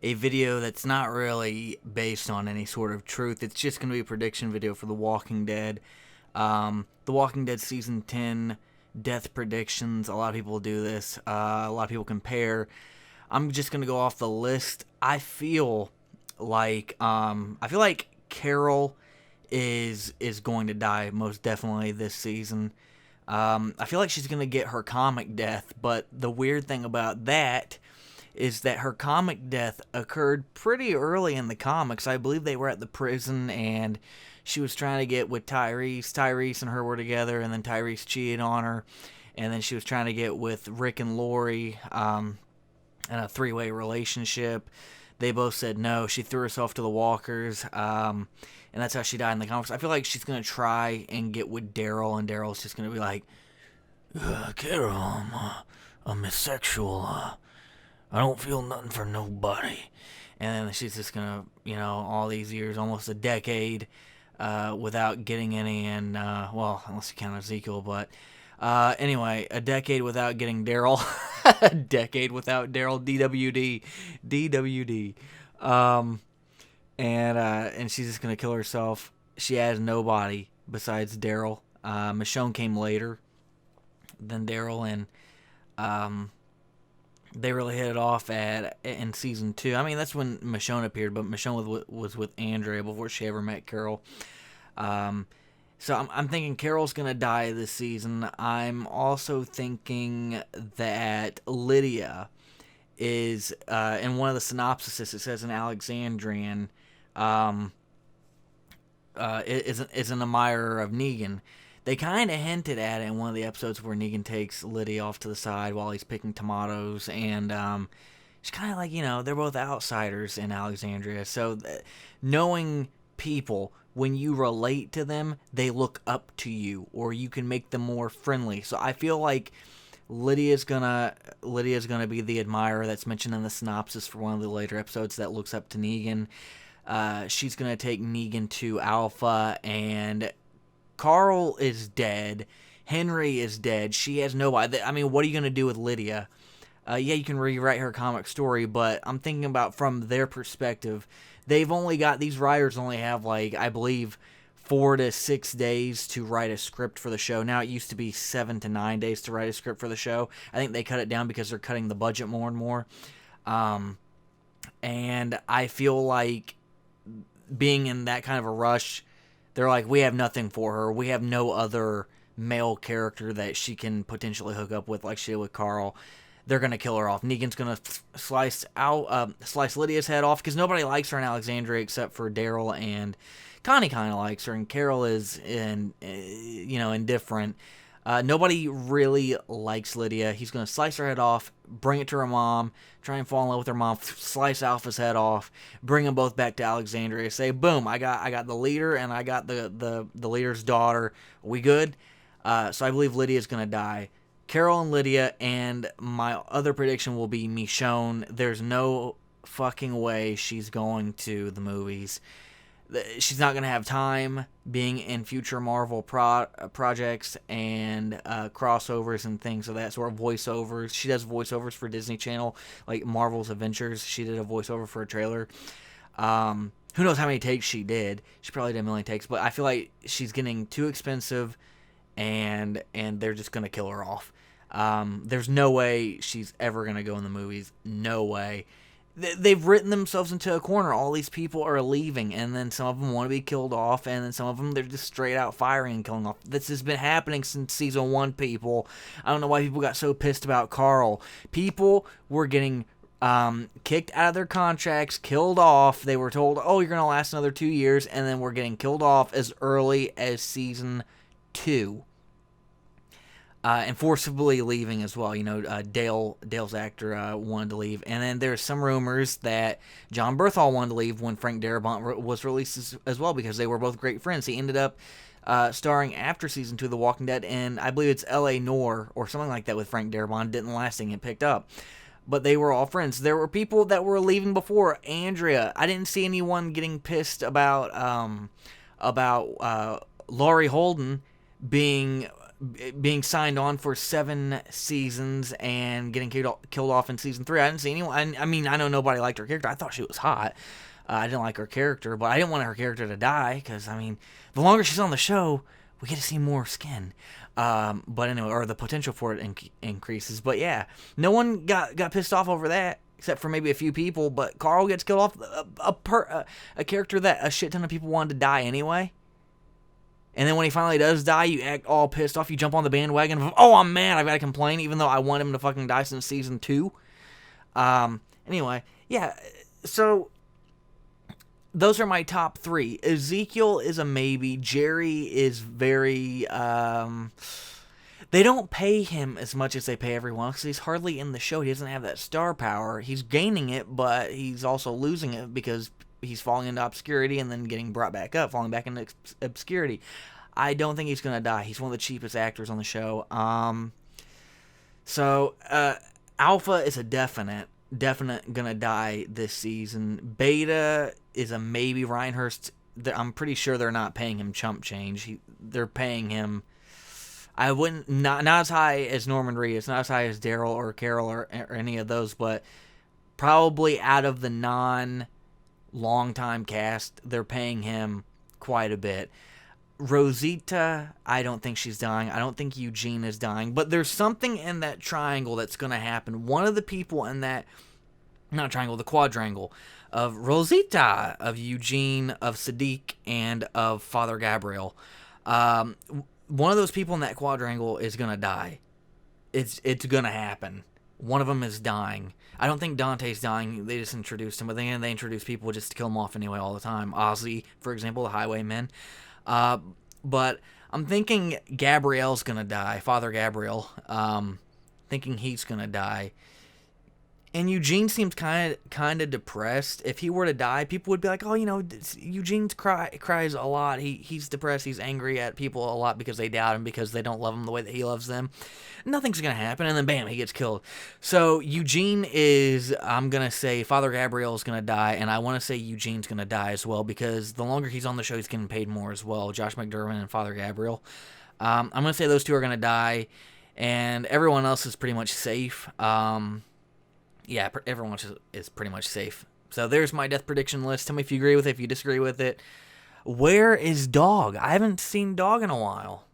a video that's not really based on any sort of truth. It's just going to be a prediction video for The Walking Dead. The Walking Dead Season 10 death predictions. A lot of people do this. A lot of people compare. I'm just going to go off the list. I feel like Carol is going to die most definitely this season. I feel like she's going to get her comic death, but the weird thing about that is that her comic death occurred pretty early in the comics. I believe they were at the prison and she was trying to get with Tyrese. Tyrese and her were together, and then Tyrese cheated on her. And then she was trying to get with Rick and Lori in a three-way relationship. They both said no. She threw herself to the walkers, and that's how she died in the comics. I feel like she's going to try and get with Daryl, and Daryl's just going to be like, Carol, I'm bisexual. I don't feel nothing for nobody. And then she's just going to, all these years, almost a decade, without getting any, and, unless you count Ezekiel, but anyway, a decade without getting Daryl. A decade without Daryl. DWD. DWD. And she's just going to kill herself. She has nobody besides Daryl. Michonne came later than Daryl, and they really hit it off in season 2. I mean, that's when Michonne appeared, but Michonne was with Andrea before she ever met Carol. So I'm thinking Carol's going to die this season. I'm also thinking that Lydia is, in one of the synopsises, it says an Alexandrian, is an admirer of Negan. They kind of hinted at it in one of the episodes where Negan takes Lydia off to the side while he's picking tomatoes, and it's kind of like, they're both outsiders in Alexandria. So knowing people, when you relate to them, they look up to you, or you can make them more friendly. So I feel like Lydia's gonna be the admirer that's mentioned in the synopsis for one of the later episodes that looks up to Negan. She's gonna take Negan to Alpha, and Carl is dead. Henry is dead. She has nobody. I mean, what are you gonna do with Lydia? Yeah, you can rewrite her comic story, but I'm thinking about from their perspective. These writers only have, I believe, 4 to 6 days to write a script for the show. Now, it used to be 7 to 9 days to write a script for the show. I think they cut it down because they're cutting the budget more and more. And I feel like being in that kind of a rush, they're like, we have nothing for her. We have no other male character that she can potentially hook up with like she did with Carl. They're going to kill her off. Negan's going to slice Lydia's head off because nobody likes her in Alexandria except for Daryl, and Connie kind of likes her, and Carol is indifferent. Nobody really likes Lydia. He's going to slice her head off, bring it to her mom, try and fall in love with her mom, slice Alpha's head off, bring them both back to Alexandria, say, boom, I got the leader and I got the leader's daughter. Are we good? So I believe Lydia's going to die. Carol and Lydia, and my other prediction will be Michonne. There's no fucking way she's going to the movies. She's not going to have time being in future Marvel projects and crossovers and things of that sort of voiceovers. She does voiceovers for Disney Channel, like Marvel's Adventures. She did a voiceover for a trailer. Who knows how many takes she did. She probably did a million takes, but I feel like she's getting too expensive, and they're just going to kill her off. There's no way she's ever going to go in the movies. No way. They've written themselves into a corner. All these people are leaving, and then some of them want to be killed off, and then some of them, they're just straight out firing and killing off. This has been happening since season 1, people. I don't know why people got so pissed about Carl. People were getting kicked out of their contracts, killed off. They were told, oh, you're going to last another 2 years, and then we're getting killed off as early as season 2. And forcibly leaving as well. Dale's actor wanted to leave. And then there's some rumors that John Berthal wanted to leave when Frank Darabont was released as well, because they were both great friends. He ended up starring after season 2 of The Walking Dead, and I believe it's L.A. Noire or something like that with Frank Darabont. Didn't last and get picked up. But they were all friends. There were people that were leaving before. Andrea. I didn't see anyone getting pissed about Laurie Holden being being signed on for 7 seasons and getting killed off in season 3. I didn't see anyone. I mean, I know nobody liked her character. I thought she was hot. I didn't like her character, but I didn't want her character to die because, I mean, the longer she's on the show, we get to see more skin. But anyway, or the potential for it increases. But yeah, no one got pissed off over that except for maybe a few people. But Carl gets killed off, a character that a shit ton of people wanted to die anyway. And then when he finally does die, you act all pissed off. You jump on the bandwagon of, oh, I'm mad. I've got to complain, even though I want him to fucking die since season 2. Anyway, yeah. So those are my top 3. Ezekiel is a maybe. Jerry is very. They don't pay him as much as they pay everyone because he's hardly in the show. He doesn't have that star power. He's gaining it, but he's also losing it because he's falling into obscurity and then getting brought back up, falling back into obscurity. I don't think he's going to die. He's one of the cheapest actors on the show. So Alpha is a definite going to die this season. Beta is a maybe. Reinhurst, I'm pretty sure they're not paying him chump change. They're paying him, I wouldn't, not as high as Norman Reedus, not as high as Daryl or Carol or any of those, but probably out of the long-time cast, they're paying him quite a bit. Rosita, I don't think she's dying. I don't think Eugene is dying. But there's something in that triangle that's going to happen. One of the people in that, not triangle, the quadrangle, of Rosita, of Eugene, of Sadiq, and of Father Gabriel. One of those people in that quadrangle is going to die. It's going to happen. One of them is dying. I don't think Dante's dying. They just introduced him. But then they introduce people just to kill him off anyway all the time. Ozzy, for example, the Highwaymen. But I'm thinking Gabriel's going to die. Father Gabriel. Thinking he's going to die. And Eugene seems kind of depressed. If he were to die, people would be like, oh, Eugene cries a lot. He's depressed. He's angry at people a lot because they doubt him, because they don't love him the way that he loves them. Nothing's going to happen. And then, bam, he gets killed. So Eugene is, I'm going to say Father Gabriel is going to die. And I want to say Eugene's going to die as well, because the longer he's on the show, he's getting paid more as well. Josh McDermott and Father Gabriel. I'm going to say those two are going to die. And everyone else is pretty much safe. Yeah, everyone is pretty much safe. So there's my death prediction list. Tell me if you agree with it, if you disagree with it. Where is Dog? I haven't seen Dog in a while.